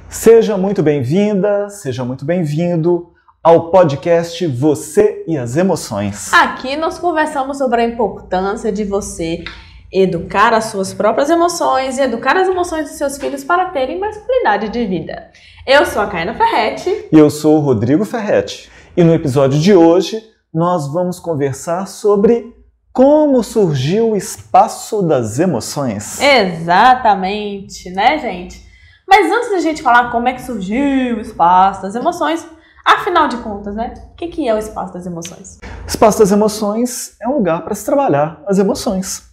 Seja muito bem-vinda, seja muito bem-vindo ao podcast Você e as Emoções. Aqui nós conversamos sobre a importância de você educar as suas próprias emoções e educar as emoções dos seus filhos para terem mais qualidade de vida. Eu sou a Kaina Ferretti. E eu sou o Rodrigo Ferretti. E no episódio de hoje nós vamos conversar sobre como surgiu o espaço das emoções. Exatamente, né, gente? Mas antes da gente falar como é que surgiu o espaço das emoções, afinal de contas, né? O que é o espaço das emoções? O espaço das emoções é um lugar para se trabalhar as emoções.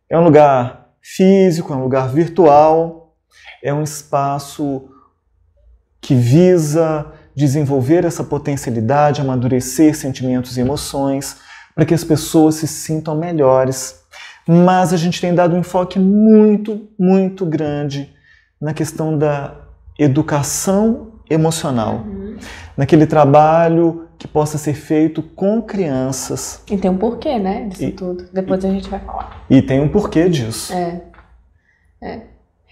É um lugar físico, é um lugar virtual, é um espaço que visa desenvolver essa potencialidade, amadurecer sentimentos e emoções, para que as pessoas se sintam melhores. Mas a gente tem dado um enfoque muito grande na questão da educação emocional, naquele trabalho que possa ser feito com crianças. E tem um porquê, né, disso tudo. Depois a gente vai falar. E tem um porquê disso.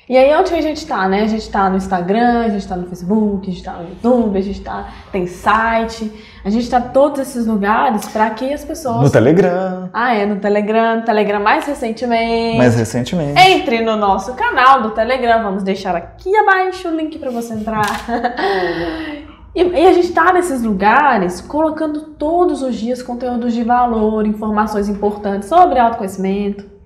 E aí onde a gente tá, né? A gente tá no Instagram, a gente tá no Facebook, a gente tá no YouTube, a gente tem site, a gente tá em todos esses lugares para que as pessoas... No Telegram. No Telegram mais recentemente. Entre no nosso canal do Telegram, vamos deixar aqui abaixo o link para você entrar. E a gente tá nesses lugares colocando todos os dias conteúdos de valor, informações importantes sobre autoconhecimento,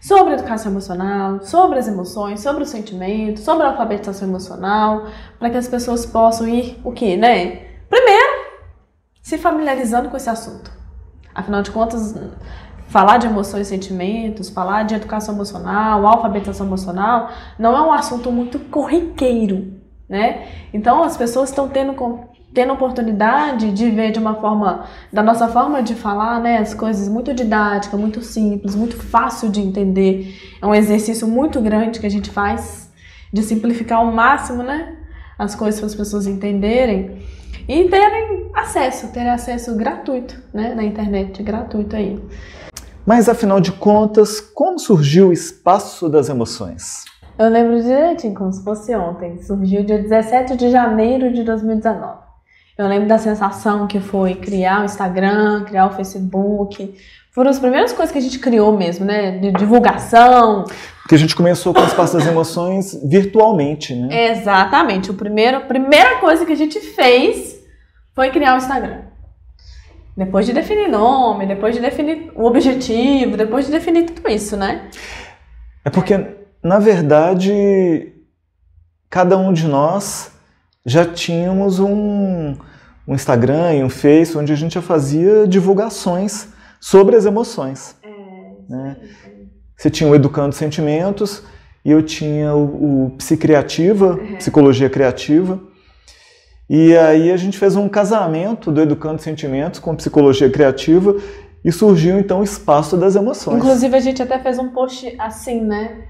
sobre educação emocional, sobre as emoções, sobre os sentimentos, sobre a alfabetização emocional, para que as pessoas possam ir, o quê, né? Primeiro, se familiarizando com esse assunto. Afinal de contas, falar de emoções e sentimentos, falar de educação emocional, alfabetização emocional, não é um assunto muito corriqueiro, né? Então, as pessoas estão tendo oportunidade de ver de uma forma, da nossa forma de falar, né, as coisas muito didática, muito simples, muito fácil de entender. É um exercício muito grande que a gente faz de simplificar ao máximo, né, as coisas para as pessoas entenderem e terem acesso gratuito, né, na internet, gratuito aí. Mas afinal de contas, como surgiu o espaço das emoções? Eu lembro direitinho, como se fosse ontem. Surgiu dia 17 de janeiro de 2019. Eu lembro da sensação que foi criar o Instagram, criar o Facebook. Foram as primeiras coisas que a gente criou mesmo, né? De divulgação. Porque a gente começou com o espaço das emoções virtualmente, né? Exatamente. A primeira coisa que a gente fez foi criar o Instagram. Depois de definir nome, depois de definir o objetivo, depois de definir tudo isso, né? É porque, na verdade, cada um de nós já tínhamos um Instagram e um Face onde a gente já fazia divulgações sobre as emoções. Né? Você tinha o Educando Sentimentos e eu tinha o Psicriativa, Psicologia Criativa. E aí a gente fez um casamento do Educando Sentimentos com Psicologia Criativa e surgiu então o Espaço das Emoções. Inclusive a gente até fez um post assim, né?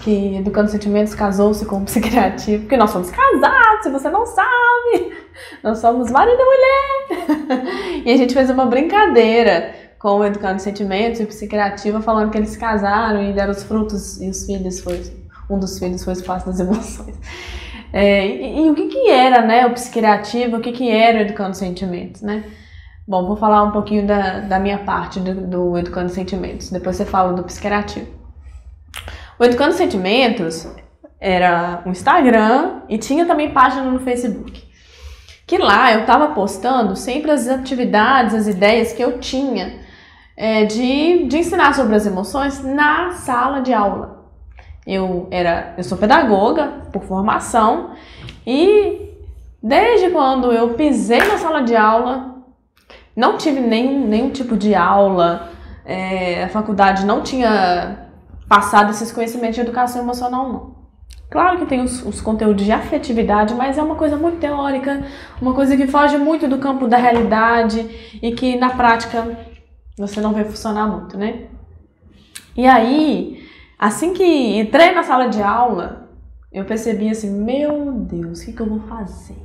Que Educando Sentimentos casou-se com o Psicriativo, porque nós somos casados, se você não sabe, nós somos marido e mulher. E a gente fez uma brincadeira com o Educando Sentimentos e o Psicriativo, falando que eles se casaram e deram os frutos, e um dos filhos foi o Espaço das Emoções. E o que era, né, o Psicriativo, o que era o Educando Sentimentos, né? Bom, vou falar um pouquinho da minha parte do Educando Sentimentos, depois você fala do Psicriativo. O Educando Sentimentos era um Instagram e tinha também página no Facebook. Que lá eu estava postando sempre as atividades, as ideias que eu tinha de ensinar sobre as emoções na sala de aula. Eu sou pedagoga por formação e desde quando eu pisei na sala de aula, não tive nenhum tipo de aula, a faculdade não tinha passado esses conhecimentos de educação emocional, não. Claro que tem os conteúdos de afetividade, mas é uma coisa muito teórica, uma coisa que foge muito do campo da realidade e que na prática você não vê funcionar muito, né? E aí, assim que entrei na sala de aula, eu percebi assim, meu Deus, o que eu vou fazer?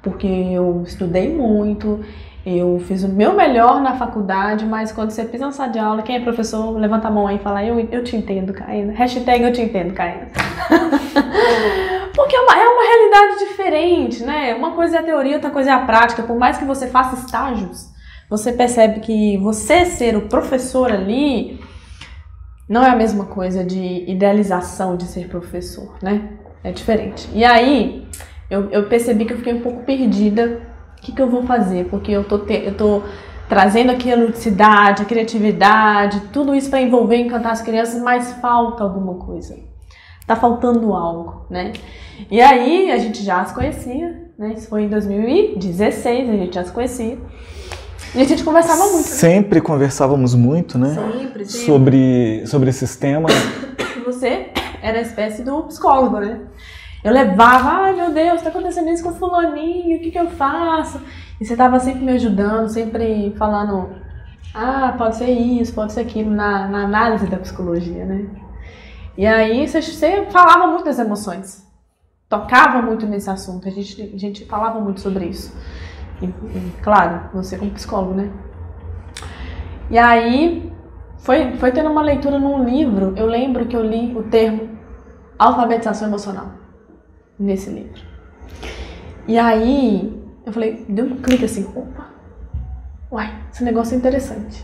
Porque eu estudei muito, eu fiz o meu melhor na faculdade, mas quando você pisa na sala de aula, quem é professor, levanta a mão aí e fala, eu te entendo, Kaina. Hashtag eu te entendo, Kaina. Porque é uma realidade diferente, né? Uma coisa é a teoria, outra coisa é a prática. Por mais que você faça estágios, você percebe que você ser o professor ali não é a mesma coisa de idealização de ser professor, né? É diferente. E aí, eu percebi que eu fiquei um pouco perdida. O que eu vou fazer? Porque eu tô trazendo aqui a ludicidade, a criatividade, tudo isso para envolver e encantar as crianças, mas falta alguma coisa. Tá faltando algo, né? E aí, a gente já se conhecia, né? Isso foi em 2016, a gente já se conhecia. E a gente conversava muito. Sempre conversávamos muito, né? Sempre. Sobre esses temas. Você era a espécie do psicólogo, né? Eu levava, ai meu Deus, tá acontecendo isso com fulaninho, o que eu faço? E você tava sempre me ajudando, sempre falando, pode ser isso, pode ser aquilo, na análise da psicologia, né? E aí você falava muito das emoções, tocava muito nesse assunto, a gente falava muito sobre isso. E, claro, você como psicólogo, né? E aí foi tendo uma leitura num livro, eu lembro que eu li o termo alfabetização emocional nesse livro. E aí eu falei, deu um clique assim, opa, uai, esse negócio é interessante.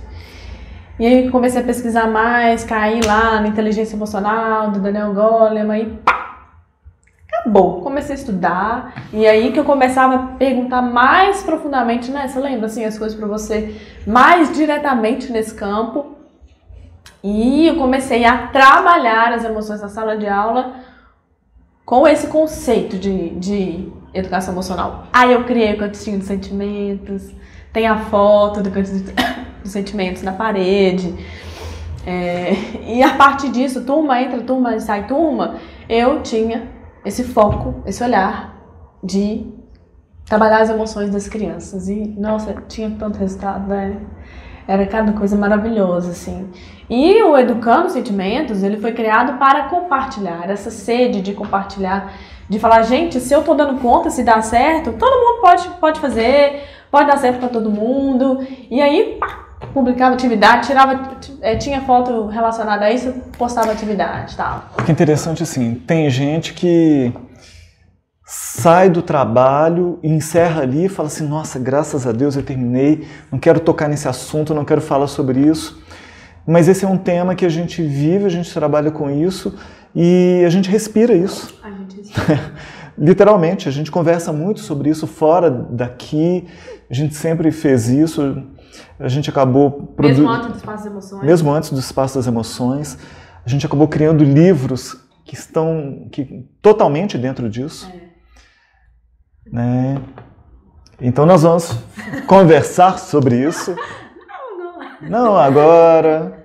E aí comecei a pesquisar mais, caí lá na inteligência emocional do Daniel Goleman e pá, acabou. Comecei a estudar e aí que eu começava a perguntar mais profundamente, né? Você lembra assim as coisas para você mais diretamente nesse campo? E eu comecei a trabalhar as emoções na sala de aula com esse conceito de educação emocional. Aí eu criei o cantinho dos sentimentos, tem a foto do cantinho dos sentimentos na parede. E a partir disso, turma entra, turma sai turma, eu tinha esse foco, esse olhar de trabalhar as emoções das crianças. E, nossa, tinha tanto resultado, né? Era cada coisa maravilhosa, assim. E o Educando Sentimentos, ele foi criado para compartilhar, essa sede de compartilhar, de falar, gente, se eu tô dando conta, se dá certo, todo mundo pode fazer, pode dar certo para todo mundo. E aí, pá, publicava atividade, tinha foto relacionada a isso, postava atividade e tal. O que é interessante, assim, tem gente que sai do trabalho e encerra ali e fala assim, nossa, graças a Deus eu terminei, não quero tocar nesse assunto, não quero falar sobre isso. Mas esse é um tema que a gente vive, a gente trabalha com isso e a gente respira isso. A gente respira. Literalmente, a gente conversa muito sobre isso fora daqui, a gente sempre fez isso, a gente acabou... Mesmo antes do Espaço das Emoções. Mesmo antes do Espaço das Emoções, a gente acabou criando livros que estão totalmente dentro disso. Né? Então nós vamos conversar sobre isso. Não agora.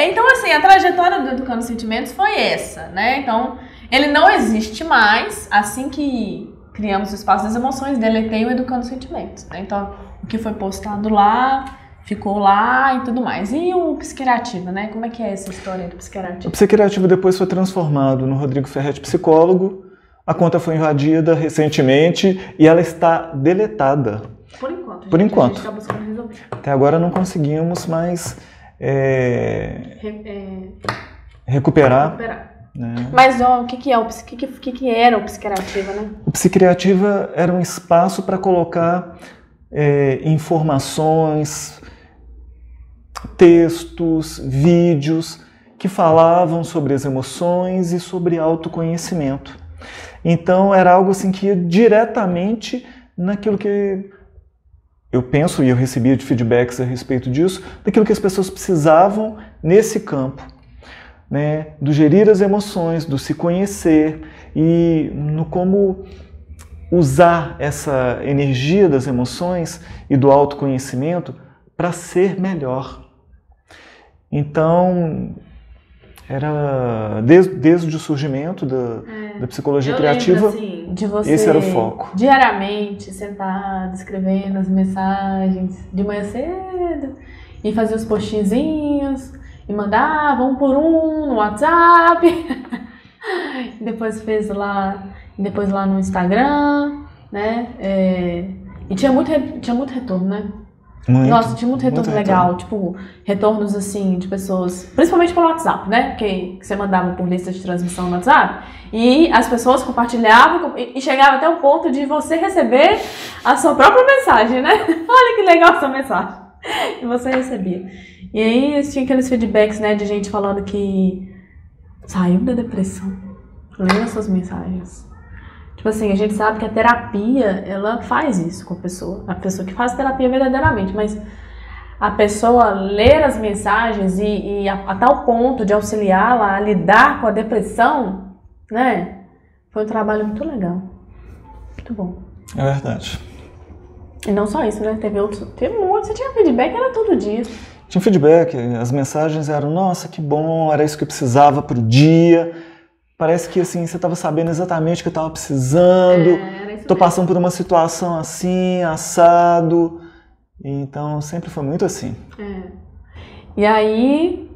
Então assim, a trajetória do Educando Sentimentos foi essa, né? Então, ele não existe mais. Assim que criamos o Espaço das Emoções, deletei o Educando Sentimentos, né? Então, o que foi postado lá, ficou lá e tudo mais. E o Psicriativo, né? Como é que é essa história do Psicriativo? O Psicriativo depois foi transformado no Rodrigo Ferretti Psicólogo. A conta foi invadida recentemente e ela está deletada. Por enquanto. Por enquanto. A gente está buscando resolver. Até agora não conseguimos mais recuperar. Né? Mas o que era o Psicriativo, né? O Psicriativo era um espaço para colocar informações, textos, vídeos que falavam sobre as emoções e sobre autoconhecimento. Então era algo assim que ia diretamente naquilo que eu penso e eu recebia de feedbacks a respeito disso, daquilo que as pessoas precisavam nesse campo, né? Do gerir as emoções, do se conhecer e no como usar essa energia das emoções e do autoconhecimento para ser melhor. Então, era desde o surgimento da psicologia criativa, lembro, assim, de você esse era o foco. Diariamente sentado, escrevendo as mensagens de manhã cedo e fazer os postinhos e mandava um por um no WhatsApp. Depois lá no Instagram, né? E tinha muito retorno, né? Nossa, tinha muito retorno legal, tipo, retornos assim de pessoas, principalmente pelo WhatsApp, né? Que você mandava por lista de transmissão no WhatsApp e as pessoas compartilhavam e chegava até o ponto de você receber a sua própria mensagem, né? Olha que legal essa mensagem. E você recebia. E aí tinha aqueles feedbacks, né, de gente falando que saiu da depressão. Lendo as suas mensagens. Tipo assim, a gente sabe que a terapia, ela faz isso com a pessoa que faz terapia verdadeiramente, mas a pessoa ler as mensagens e a tal ponto de auxiliá-la a lidar com a depressão, né, foi um trabalho muito legal, muito bom. É verdade. E não só isso, né, teve muito, você tinha feedback, era todo dia. Tinha feedback, as mensagens eram, nossa, que bom, era isso que eu precisava pro dia. Parece que assim, você estava sabendo exatamente o que eu estava precisando. Tô passando por uma situação assim, assado. Então, sempre foi muito assim. E aí,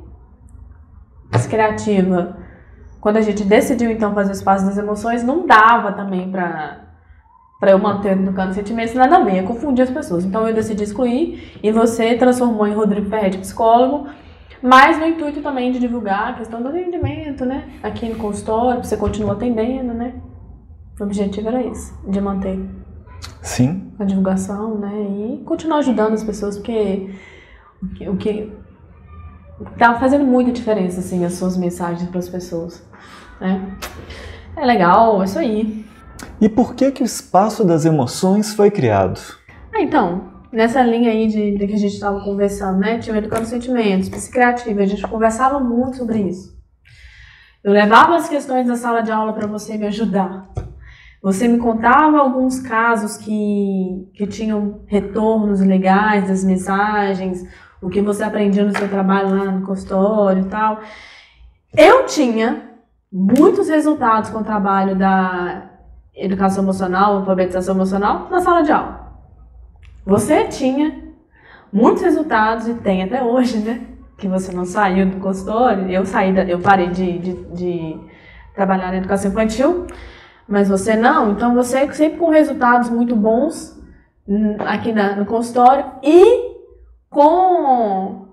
Psicriativa, quando a gente decidiu então fazer o Espaço das Emoções, não dava também para eu manter Educando Sentimentos, nada a ver, eu confundia as pessoas. Então eu decidi excluir e você transformou em Rodrigo Ferretti, psicólogo, mas no intuito também de divulgar a questão do atendimento, né? Aqui no consultório, você continua atendendo, né? O objetivo era esse, de manter Sim. a divulgação, né? E continuar ajudando as pessoas, porque o que tá fazendo muita diferença, assim, as suas mensagens para as pessoas, né? É legal, é isso aí. E por que o Espaço das Emoções foi criado? Então, nessa linha aí de que a gente estava conversando, né? Tinha Educando Sentimentos, Psicriativa, a gente conversava muito sobre isso. Eu levava as questões da sala de aula para você me ajudar. Você me contava alguns casos que tinham retornos legais das mensagens, o que você aprendia no seu trabalho lá no consultório e tal. Eu tinha muitos resultados com o trabalho da educação emocional, alfabetização emocional, na sala de aula. Você tinha muitos resultados, e tem até hoje, né? Que você não saiu do consultório. Eu parei de trabalhar na educação infantil, mas você não. Então você sempre com resultados muito bons aqui no consultório e com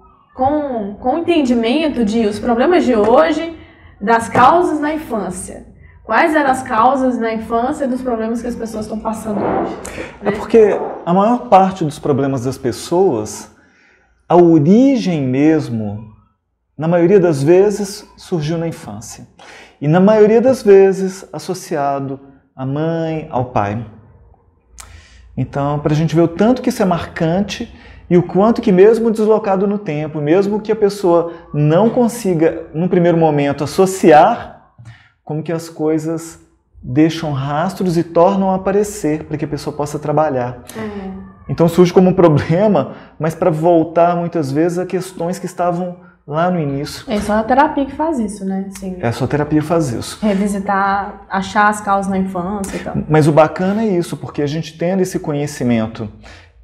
o entendimento de os problemas de hoje, das causas na infância. Quais eram as causas na infância dos problemas que as pessoas estão passando hoje? Né? É porque a maior parte dos problemas das pessoas, a origem mesmo, na maioria das vezes, surgiu na infância. E na maioria das vezes, associado à mãe, ao pai. Então, para a gente ver o tanto que isso é marcante e o quanto que mesmo deslocado no tempo, mesmo que a pessoa não consiga, num primeiro momento, associar, como que as coisas deixam rastros e tornam a aparecer para que a pessoa possa trabalhar. Então surge como um problema, mas para voltar muitas vezes a questões que estavam lá no início. É só a terapia que faz isso, né? Assim, é só a terapia que faz isso. Revisitar, achar as causas na infância e tal. Mas o bacana é isso, porque a gente tendo esse conhecimento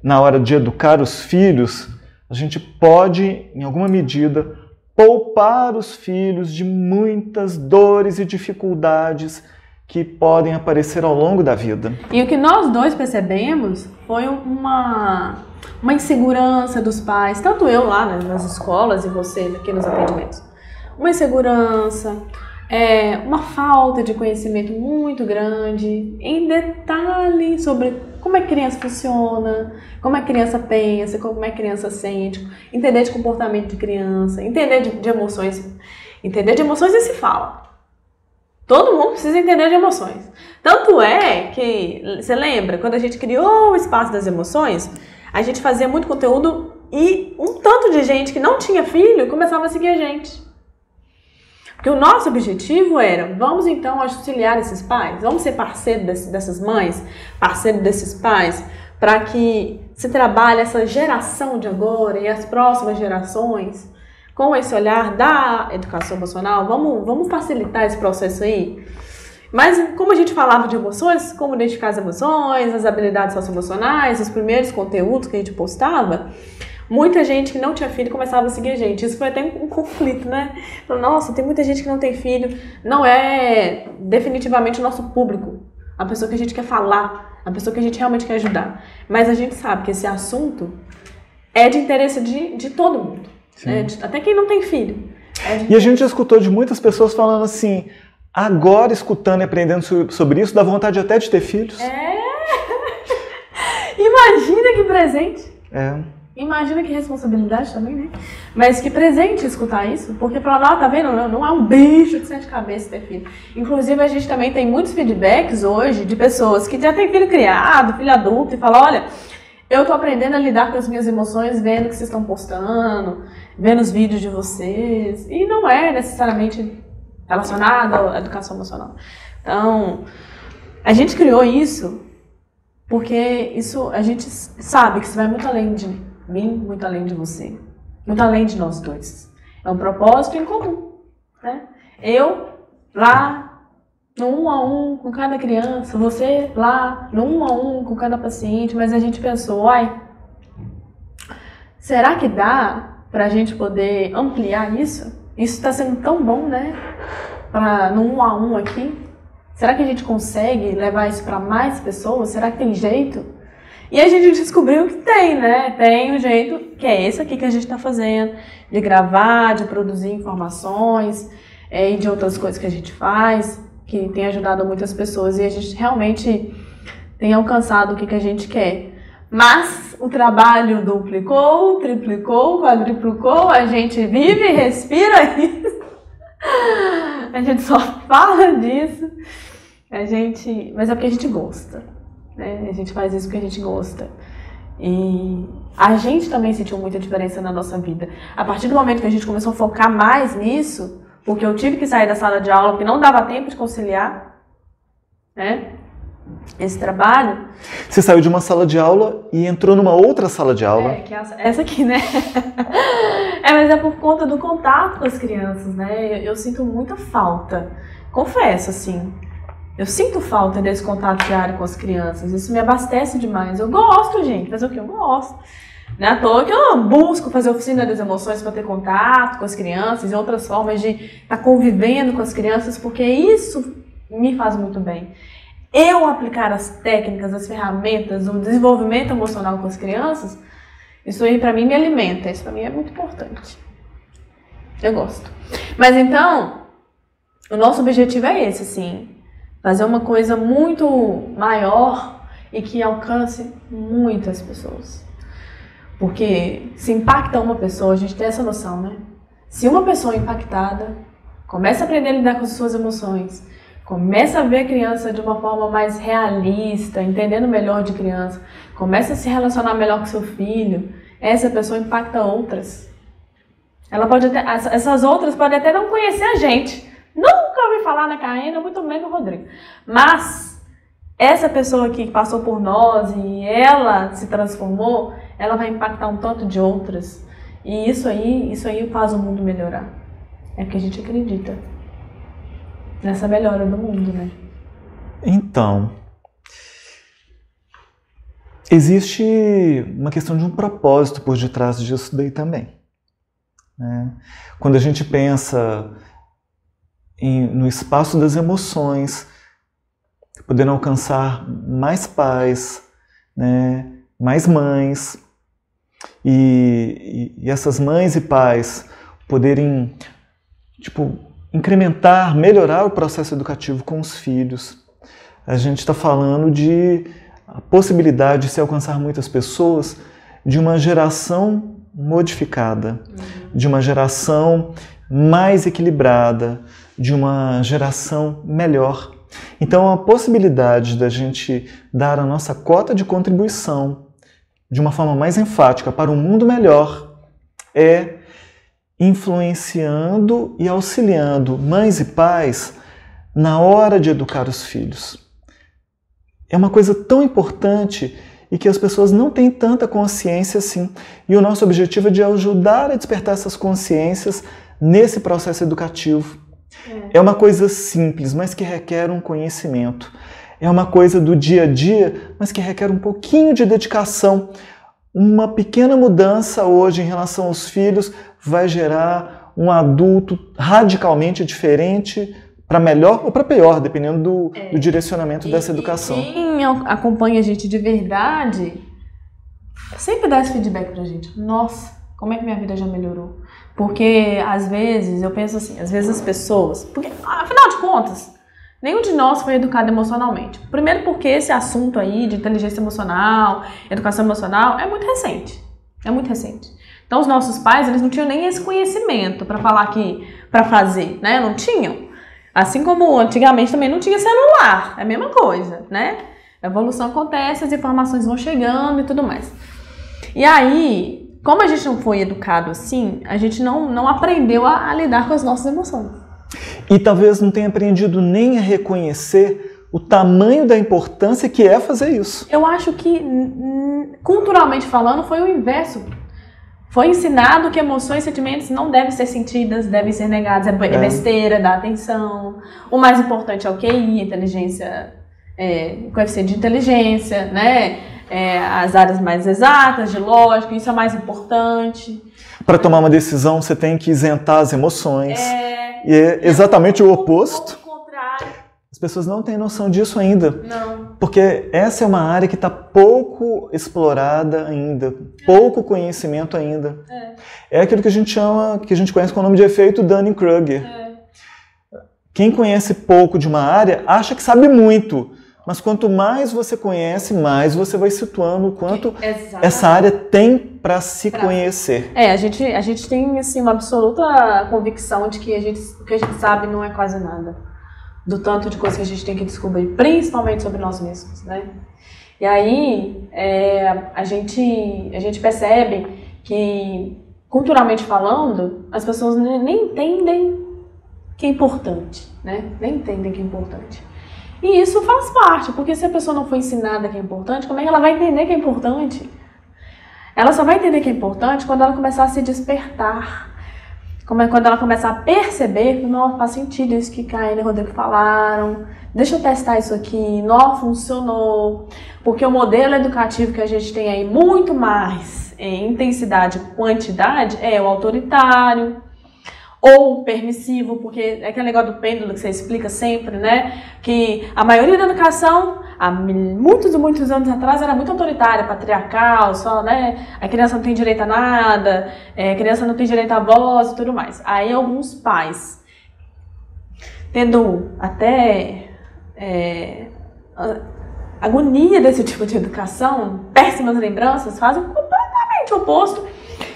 na hora de educar os filhos, a gente pode, em alguma medida, poupar os filhos de muitas dores e dificuldades que podem aparecer ao longo da vida. E o que nós dois percebemos foi uma insegurança dos pais, tanto eu lá, né, nas escolas e você aqui nos atendimentos. Uma insegurança, uma falta de conhecimento muito grande, em detalhe sobre como é que a criança funciona, como a criança pensa, como a criança sente, entender de comportamento de criança, entender de emoções. Entender de emoções e se fala. Todo mundo precisa entender de emoções. Tanto é que, você lembra, quando a gente criou o Espaço das Emoções, a gente fazia muito conteúdo e um tanto de gente que não tinha filho começava a seguir a gente. Porque o nosso objetivo era, vamos então auxiliar esses pais, vamos ser parceiro dessas mães, parceiro desses pais, para que se trabalhe essa geração de agora e as próximas gerações com esse olhar da educação emocional. Vamos facilitar esse processo aí. Mas como a gente falava de emoções, como identificar as emoções, as habilidades socioemocionais, os primeiros conteúdos que a gente postava, muita gente que não tinha filho começava a seguir a gente. Isso foi até um conflito, né? Nossa, tem muita gente que não tem filho. Não é definitivamente o nosso público. A pessoa que a gente quer falar, a pessoa que a gente realmente quer ajudar. Mas a gente sabe que esse assunto é de interesse de todo mundo. Né? Até quem não tem filho. E a gente já escutou de muitas pessoas falando assim, agora escutando e aprendendo sobre isso, dá vontade até de ter filhos. Imagina que presente. Imagina que responsabilidade também, né? Mas que presente escutar isso, porque falar, tá vendo? Não é um bicho de sete cabeças ter filho. Inclusive, a gente também tem muitos feedbacks hoje de pessoas que já têm filho criado, filho adulto, e falam, olha, eu tô aprendendo a lidar com as minhas emoções vendo o que vocês estão postando, vendo os vídeos de vocês, e não é necessariamente relacionado à educação emocional. Então, a gente criou isso porque isso a gente sabe que isso vai muito além de mim, muito além de você, muito além de nós dois. É um propósito em comum, né? Eu lá no 1 a 1 com cada criança, você lá no 1 a 1 com cada paciente, mas a gente pensou, será que dá pra gente poder ampliar isso? Isso está sendo tão bom, né? No 1 a 1 aqui. Será que a gente consegue levar isso para mais pessoas? Será que tem jeito? E a gente descobriu que tem, né? Tem um jeito, que é esse aqui que a gente está fazendo, de gravar, de produzir informações e de outras coisas que a gente faz, que tem ajudado muitas pessoas e a gente realmente tem alcançado o que a gente quer. Mas o trabalho duplicou, triplicou, quadruplicou, a gente vive e respira isso. A gente só fala disso. Mas é porque a gente gosta, né? A gente faz isso porque a gente gosta. E a gente também sentiu muita diferença na nossa vida. A partir do momento que a gente começou a focar mais nisso, porque eu tive que sair da sala de aula porque não dava tempo de conciliar, né? Esse trabalho. Você saiu de uma sala de aula e entrou numa outra sala de aula. Que é essa aqui, né? Mas é por conta do contato com as crianças, né? Eu sinto muita falta. Confesso, assim. Eu sinto falta desse contato diário com as crianças. Isso me abastece demais. Eu gosto, gente. Fazer o que eu gosto. Não é à toa que eu busco fazer oficina das emoções para ter contato com as crianças e outras formas de estar convivendo com as crianças, porque isso me faz muito bem. Eu aplicar as técnicas, as ferramentas, o desenvolvimento emocional com as crianças, isso aí pra mim me alimenta, isso pra mim é muito importante. Eu gosto. Mas então, o nosso objetivo é esse, assim, fazer uma coisa muito maior e que alcance muitas pessoas. Porque se impacta uma pessoa, a gente tem essa noção, né? Se uma pessoa impactada começa a aprender a lidar com as suas emoções, começa a ver a criança de uma forma mais realista, entendendo melhor de criança, começa a se relacionar melhor com seu filho, essa pessoa impacta outras. Essas outras podem até não conhecer a gente, nunca ouvi falar na Karina, muito menos no Rodrigo, mas essa pessoa que passou por nós e ela se transformou, ela vai impactar um tanto de outras, e isso aí faz o mundo melhorar. É porque a gente acredita nessa melhora do mundo, né? Então, existe uma questão de um propósito por detrás disso daí também, né? Quando a gente pensa no espaço das emoções, podendo alcançar mais pais, né? Mais mães, e essas mães e pais poderem, incrementar, melhorar o processo educativo com os filhos. A gente está falando de a possibilidade de se alcançar muitas pessoas de uma geração modificada, de uma geração mais equilibrada, de uma geração melhor. Então, a possibilidade da gente dar a nossa cota de contribuição de uma forma mais enfática para um mundo melhor é influenciando e auxiliando mães e pais na hora de educar os filhos. É uma coisa tão importante e que as pessoas não têm tanta consciência assim. E o nosso objetivo é de ajudar a despertar essas consciências nesse processo educativo. É uma coisa simples, mas que requer um conhecimento. É uma coisa do dia a dia, mas que requer um pouquinho de dedicação. Uma pequena mudança hoje em relação aos filhos vai gerar um adulto radicalmente diferente, para melhor ou para pior, dependendo do direcionamento dessa educação. Quem acompanha a gente de verdade sempre dá esse feedback pra gente. Nossa, como é que minha vida já melhorou? Porque, às vezes, eu penso assim, às vezes as pessoas... Porque, afinal de contas, nenhum de nós foi educado emocionalmente. Primeiro porque esse assunto aí de inteligência emocional, educação emocional, é muito recente. É muito recente. Então, os nossos pais, eles não tinham nem esse conhecimento para falar aqui, para fazer, né? Não tinham. Assim como antigamente também não tinha celular. É a mesma coisa, né? A evolução acontece, as informações vão chegando e tudo mais. E aí, como a gente não foi educado assim, a gente não aprendeu a lidar com as nossas emoções. E talvez não tenha aprendido nem a reconhecer o tamanho da importância que é fazer isso. Eu acho que, culturalmente falando, foi o inverso. Foi ensinado que emoções e sentimentos não devem ser sentidas, devem ser negados. É besteira, dá atenção. O mais importante é o QI, inteligência, coeficiente de inteligência, né? As áreas mais exatas, de lógica, isso é mais importante. Para tomar uma decisão, você tem que isentar as emoções. E é exatamente o oposto. As pessoas não têm noção disso ainda. Não. Porque essa é uma área que está pouco explorada ainda, pouco conhecimento ainda. É aquilo que a gente chama, que a gente conhece com o nome de efeito Dunning-Kruger. Quem conhece pouco de uma área acha que sabe muito. Mas quanto mais você conhece, mais você vai situando o quanto essa área tem para se conhecer. A gente tem assim, uma absoluta convicção de que o que a gente sabe não é quase nada. Do tanto de coisa que a gente tem que descobrir, principalmente sobre nós mesmos, né? E aí, a gente percebe que, culturalmente falando, as pessoas nem entendem que é importante, né? Nem entendem que é importante. E isso faz parte, porque se a pessoa não foi ensinada que é importante, como é que ela vai entender que é importante? Ela só vai entender que é importante quando ela começar a se despertar. Quando ela começar a perceber que não faz sentido isso que Caína e Rodrigo falaram, deixa eu testar isso aqui, não funcionou. Porque o modelo educativo que a gente tem aí muito mais em intensidade e quantidade é o autoritário, ou permissivo, porque é aquele negócio do pêndulo que você explica sempre, né? Que a maioria da educação, há muitos e muitos anos atrás, era muito autoritária, patriarcal, só, né? A criança não tem direito a nada, a criança não tem direito à voz e tudo mais. Aí alguns pais, tendo até agonia desse tipo de educação, péssimas lembranças, fazem completamente o oposto,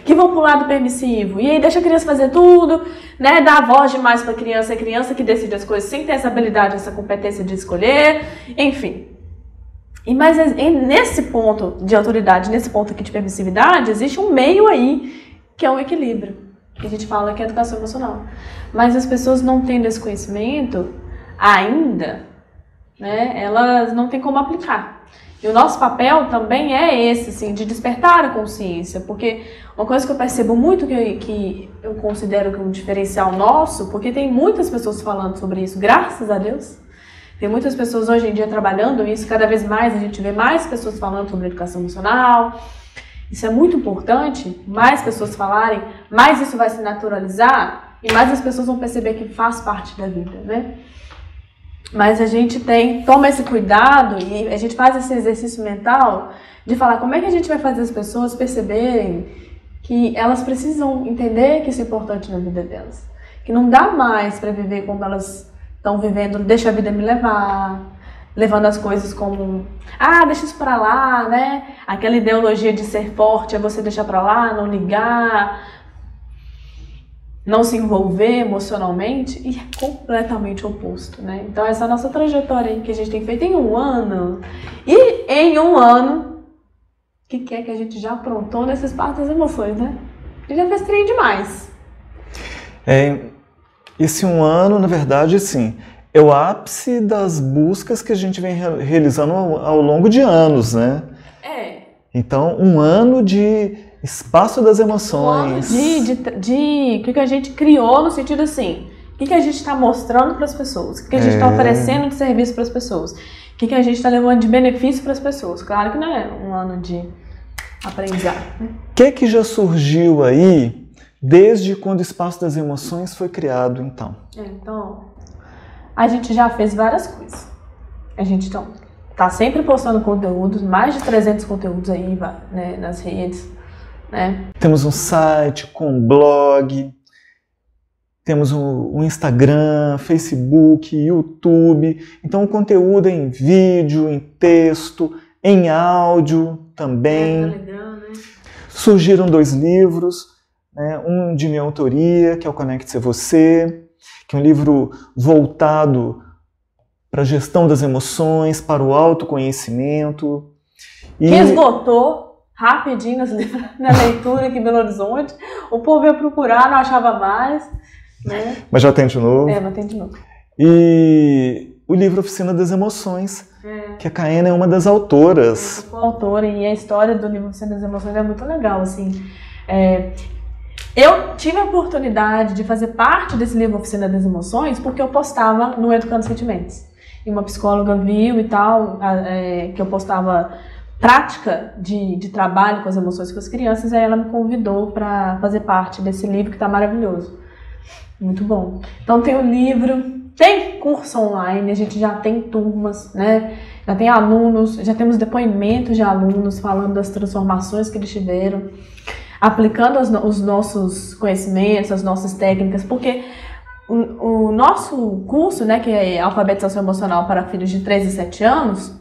que vão pro lado permissivo, e aí deixa a criança fazer tudo, né, dá a voz demais pra criança, é a criança que decide as coisas sem ter essa habilidade, essa competência de escolher, enfim. Mas nesse ponto de autoridade, nesse ponto aqui de permissividade, existe um meio aí, que é o equilíbrio, que a gente fala que é educação emocional. Mas as pessoas não tendo esse conhecimento ainda, né, elas não têm como aplicar. E o nosso papel também é esse, assim, de despertar a consciência, porque uma coisa que eu percebo muito que eu considero que é um diferencial nosso, porque tem muitas pessoas falando sobre isso, graças a Deus. Tem muitas pessoas hoje em dia trabalhando isso, cada vez mais a gente vê mais pessoas falando sobre educação emocional. Isso é muito importante, mais pessoas falarem, mais isso vai se naturalizar e mais as pessoas vão perceber que faz parte da vida, né? Mas a gente toma esse cuidado e a gente faz esse exercício mental de falar como é que a gente vai fazer as pessoas perceberem que elas precisam entender que isso é importante na vida delas. Que não dá mais para viver como elas estão vivendo, deixa a vida me levar, levando as coisas como, deixa isso pra lá, né? Aquela ideologia de ser forte é você deixar pra lá, não ligar, não se envolver emocionalmente, e é completamente oposto, né? Então essa é a nossa trajetória aí que a gente tem feito em um ano. E em um ano, o que é que a gente já aprontou nesse espaço das emoções, né? A gente já fez trem demais. Esse um ano, na verdade, sim, é o ápice das buscas que a gente vem realizando ao longo de anos, né? Então, um ano de espaço das emoções. De o que a gente criou no sentido assim, o que a gente está mostrando para as pessoas, o que a gente está oferecendo de serviço para as pessoas, o que a gente está levando de benefício para as pessoas. Claro que não é um ano de aprendizado. O que já surgiu aí desde quando o espaço das emoções foi criado, então? Então, a gente já fez várias coisas. tá sempre postando conteúdos, mais de 300 conteúdos aí, né, nas redes, né? Temos um site com blog, temos um Instagram, Facebook, YouTube. Então o conteúdo é em vídeo, em texto, em áudio também. Telegram, né? Surgiram 2 livros, né? Um de minha autoria, que é o Conecte-se a Você, que é um livro voltado para a gestão das emoções, para o autoconhecimento. Que esgotou rapidinho na leitura aqui em Belo Horizonte. O povo veio procurar, não achava mais. Né? Mas já tem de novo. Mas tem de novo. E o livro Oficina das Emoções, que a Caena é uma das autoras. Eu sou autora, e a história do livro Oficina das Emoções é muito legal, assim. Eu tive a oportunidade de fazer parte desse livro Oficina das Emoções porque eu postava no Educando Sentimentos. E uma psicóloga viu e tal, que eu postava prática de trabalho com as emoções com as crianças, aí ela me convidou para fazer parte desse livro que está maravilhoso. Muito bom. Então tem o livro, tem curso online, a gente já tem turmas, né? Já tem alunos, já temos depoimentos de alunos falando das transformações que eles tiveram, aplicando os nossos conhecimentos, as nossas técnicas, porque o nosso curso, né, que é Alfabetização Emocional para Filhos de 3 e 7 anos,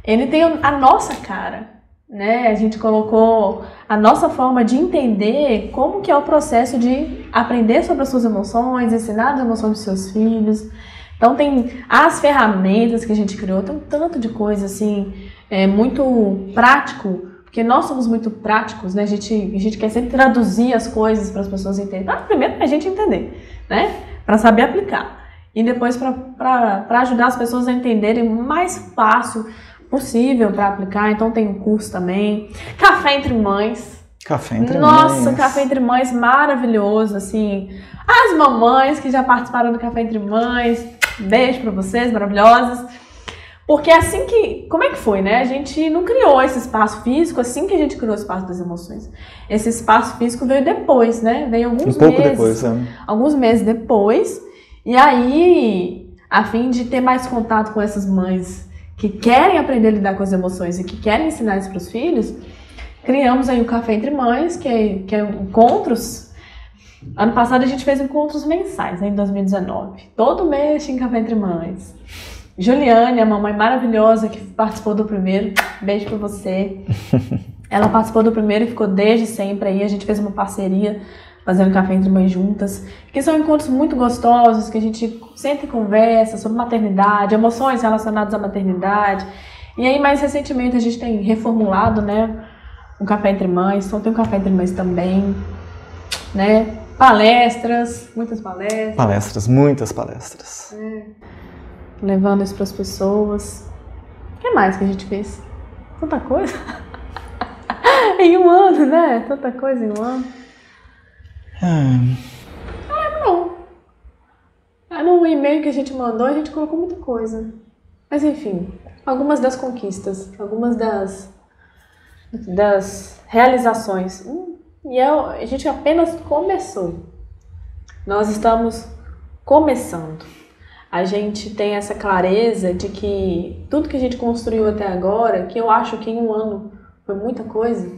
ele tem a nossa cara, né? A gente colocou a nossa forma de entender como que é o processo de aprender sobre as suas emoções, ensinar as emoções dos seus filhos. Então tem as ferramentas que a gente criou, tem um tanto de coisa assim, muito prático, porque nós somos muito práticos, né? A gente quer sempre traduzir as coisas para as pessoas entenderem. Mas primeiro para a gente entender, né? Para saber aplicar. E depois para ajudar as pessoas a entenderem mais fácil possível para aplicar. Então tem um curso também. Café Entre Mães. Café Entre Mães. Nossa, Café Entre Mães maravilhoso, assim. As mamães que já participaram do Café Entre Mães, beijo para vocês, maravilhosas. Porque assim que... Como é que foi, né? A gente não criou esse espaço físico assim que a gente criou o espaço das emoções. Esse espaço físico veio depois, né? Veio alguns meses. Depois, Alguns meses depois. E aí, a fim de ter mais contato com essas mães que querem aprender a lidar com as emoções e que querem ensinar isso para os filhos, criamos aí o Café Entre Mães, que é encontros. Ano passado a gente fez encontros mensais, né, em 2019. Todo mês tinha Café Entre Mães. Juliane, a mamãe maravilhosa que participou do primeiro, beijo pra você. Ela participou do primeiro e ficou desde sempre aí. A gente fez uma parceria fazendo Café Entre Mães juntas, que são encontros muito gostosos, que a gente sempre conversa sobre maternidade, emoções relacionadas à maternidade. E aí, mais recentemente, a gente tem reformulado, né, um Café Entre Mães, então tem um Café Entre Mães também, né, palestras, muitas palestras. Palestras, muitas palestras. Levando isso para as pessoas. O que mais que a gente fez? Tanta coisa. Em um ano, né? Tanta coisa em um ano. Não. No e-mail que a gente mandou, a gente colocou muita coisa. Mas enfim, algumas das conquistas, algumas das realizações. E a gente apenas começou. Nós estamos começando. A gente tem essa clareza de que tudo que a gente construiu até agora, que eu acho que em um ano foi muita coisa,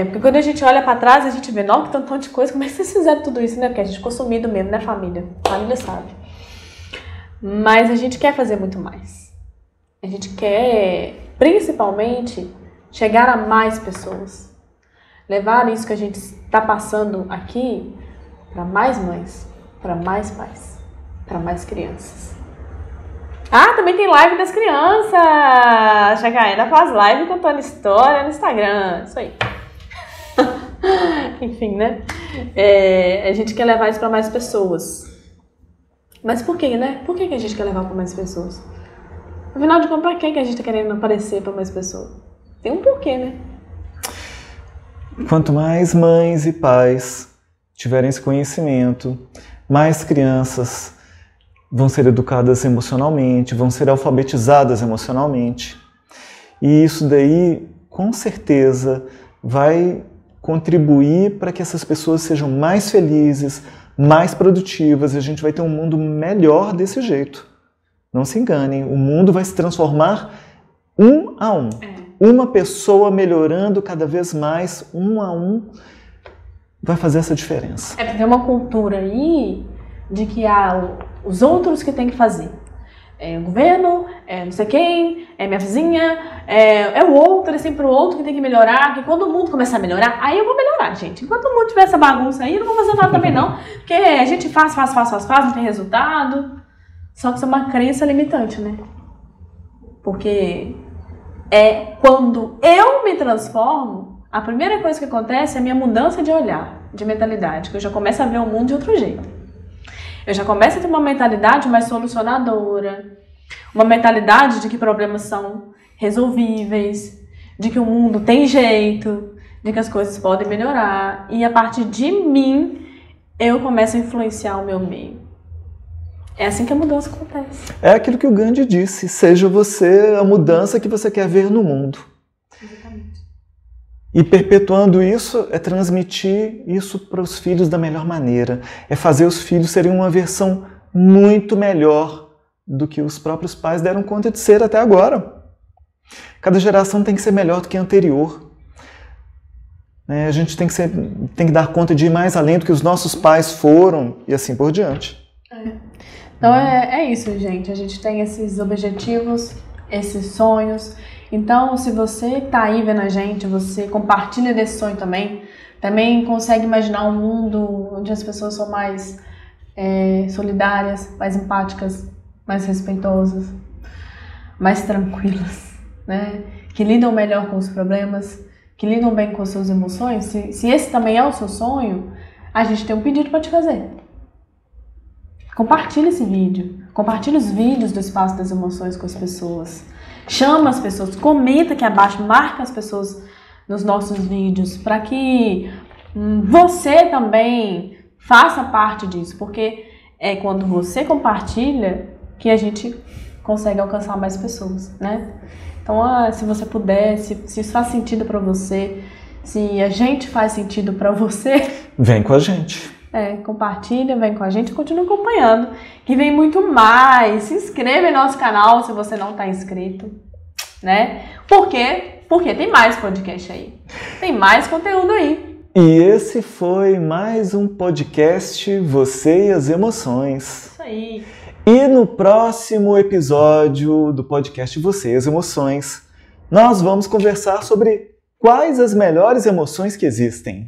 porque quando a gente olha pra trás, a gente vê, nossa, que tanto de coisa, como é que vocês fizeram tudo isso, né? Porque a gente ficou sumido mesmo, né, família? A família sabe. Mas a gente quer fazer muito mais. A gente quer, principalmente, chegar a mais pessoas. Levar isso que a gente está passando aqui para mais mães, para mais pais, para mais crianças. Ah, também tem live das crianças! A Chacaena faz live contando história no Instagram. Isso aí. Enfim, né? A gente quer levar isso para mais pessoas. Mas por quê, né? Por que a gente quer levar para mais pessoas? Afinal de contas, para que a gente está querendo aparecer para mais pessoas? Tem um porquê, né? Quanto mais mães e pais tiverem esse conhecimento, mais crianças vão ser educadas emocionalmente, vão ser alfabetizadas emocionalmente. E isso daí, com certeza, vai contribuir para que essas pessoas sejam mais felizes, mais produtivas, e a gente vai ter um mundo melhor desse jeito. Não se enganem, o mundo vai se transformar um a um. Uma pessoa melhorando cada vez mais, um a um, vai fazer essa diferença. É porque tem uma cultura aí de que há os outros que tem que fazer. É o governo, é não sei quem, é minha vizinha, é o outro, é sempre o outro que tem que melhorar, que quando o mundo começar a melhorar, aí eu vou melhorar, gente. Enquanto o mundo tiver essa bagunça aí, eu não vou fazer nada também não, porque a gente faz, não tem resultado. Só que isso é uma crença limitante, né? Porque quando eu me transformo, a primeira coisa que acontece é a minha mudança de olhar, de mentalidade, que eu já começo a ver o mundo de outro jeito. Eu já começo a ter uma mentalidade mais solucionadora, uma mentalidade de que problemas são resolvíveis, de que o mundo tem jeito, de que as coisas podem melhorar. E a partir de mim, eu começo a influenciar o meu meio. É assim que a mudança acontece. É aquilo que o Gandhi disse, seja você a mudança que você quer ver no mundo. Exatamente. E perpetuando isso é transmitir isso para os filhos da melhor maneira. É fazer os filhos serem uma versão muito melhor do que os próprios pais deram conta de ser até agora. Cada geração tem que ser melhor do que a anterior. A gente tem que dar conta de ir mais além do que os nossos pais foram e assim por diante. Então é isso, gente. A gente tem esses objetivos, esses sonhos. Então, se você está aí vendo a gente, você compartilha desse sonho também consegue imaginar um mundo onde as pessoas são mais solidárias, mais empáticas, mais respeitosas, mais tranquilas, né? Que lidam melhor com os problemas, que lidam bem com as suas emoções. Se esse também é o seu sonho, a gente tem um pedido para te fazer. Compartilhe esse vídeo, compartilhe os vídeos do Espaço das Emoções com as pessoas. Chama as pessoas, comenta aqui abaixo, marca as pessoas nos nossos vídeos para que você também faça parte disso, porque é quando você compartilha que a gente consegue alcançar mais pessoas, né? Então, se você puder, se isso faz sentido para você, se a gente faz sentido para você, vem com a gente. Compartilha, vem com a gente e continua acompanhando, que vem muito mais. Se inscreva em nosso canal se você não está inscrito, né? Por quê? Porque tem mais podcast aí, tem mais conteúdo aí. E esse foi mais um podcast Você e as Emoções. Isso aí. E no próximo episódio do podcast Você e as Emoções, nós vamos conversar sobre quais as melhores emoções que existem.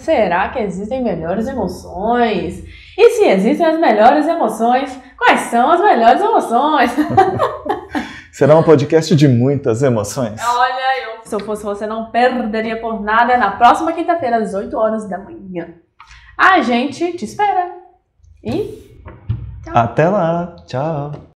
Será que existem melhores emoções? E se existem as melhores emoções, quais são as melhores emoções? Será um podcast de muitas emoções. Olha, se eu fosse você, não perderia por nada. Na próxima quinta-feira, às 8 horas da manhã. A gente te espera. E tchau. Até lá. Tchau.